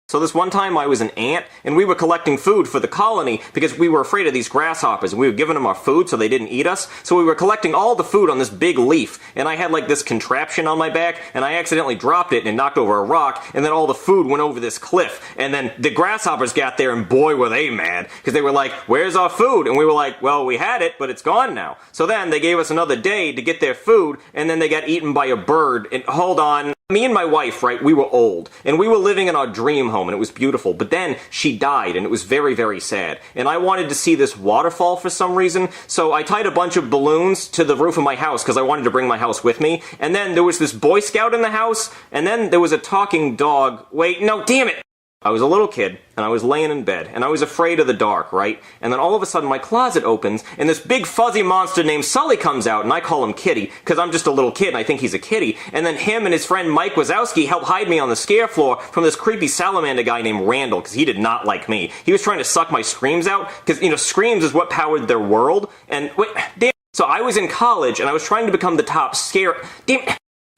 So this one time I was an ant, and we were collecting food for the colony because we were afraid of these grasshoppers, and we were giving them our food so they didn't eat us. So we were collecting all the food on this big leaf, and I had like this contraption on my back, and I accidentally dropped it and knocked over a rock, and then all the food went over this cliff. And then the grasshoppers got there, and boy were they mad, because they were like, "Where's our food?" And we were like, "Well, we had it, but it's gone now." So then they gave us another day to get their food, and then they got eaten by a bird. And hold on. Me and my wife, right, we were old, and we were living in our dream home, and it was beautiful, but then she died, and it was very, very sad, and I wanted to see this waterfall for some reason, so I tied a bunch of balloons to the roof of my house, because I wanted to bring my house with me, and then there was this Boy Scout in the house, and then there was a talking dog. Wait, no, damn it! I was a little kid, and I was laying in bed, and I was afraid of the dark, right? And then all of a sudden my closet opens, and this big fuzzy monster named Sully comes out, and I call him Kitty, because I'm just a little kid and I think he's a kitty, and then him and his friend Mike Wazowski help hide me on the scare floor from this creepy salamander guy named Randall, because he did not like me. He was trying to suck my screams out, because, you know, screams is what powered their world, and wait, damn. So I was in college, and I was trying to become the top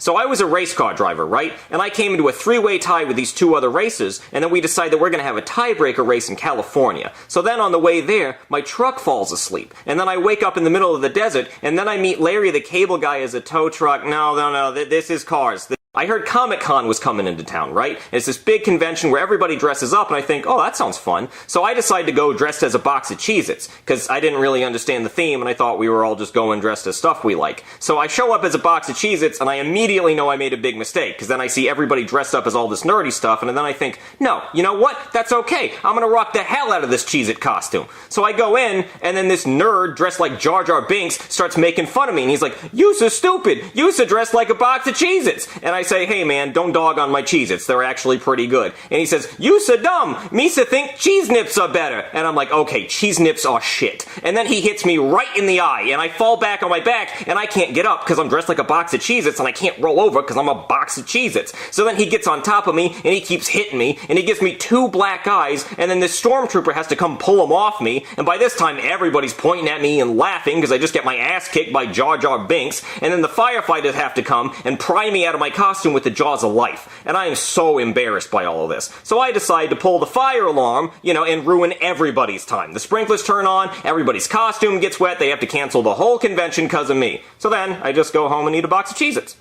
So I was a race car driver, right? And I came into a three-way tie with these two other racers, and then we decided that we're gonna have a tiebreaker race in California. So then on the way there, my truck falls asleep, and then I wake up in the middle of the desert, and then I meet Larry the Cable Guy as a tow truck. No, this is cars. I heard Comic-Con was coming into town, right? And it's this big convention where everybody dresses up, and I think, oh, that sounds fun. So I decided to go dressed as a box of Cheez-Its, because I didn't really understand the theme, and I thought we were all just going dressed as stuff we like. So I show up as a box of Cheez-Its, and I immediately know I made a big mistake, because then I see everybody dressed up as all this nerdy stuff, and then I think, no, you know what? That's okay. I'm gonna rock the hell out of this Cheez-It costume. So I go in, and then this nerd dressed like Jar Jar Binks starts making fun of me, and he's like, "You so stupid! You so dressed like a box of Cheez-Its!" And I say, "Hey man, don't dog on my Cheez-Its, they're actually pretty good." And he says, "You so dumb! Me so think cheese nips are better!" And I'm like, okay, cheese nips are shit. And then he hits me right in the eye, and I fall back on my back, and I can't get up because I'm dressed like a box of Cheez-Its, and I can't roll over because I'm a box of Cheez-Its. So then he gets on top of me, and he keeps hitting me, and he gives me two black eyes, and then this stormtrooper has to come pull him off me, and by this time everybody's pointing at me and laughing because I just get my ass kicked by Jar Jar Binks, and then the firefighters have to come and pry me out of my costume with the jaws of life, and I am so embarrassed by all of this. So I decide to pull the fire alarm, you know, and ruin everybody's time. The sprinklers turn on, everybody's costume gets wet, they have to cancel the whole convention because of me. So then, I just go home and eat a box of Cheez-Its.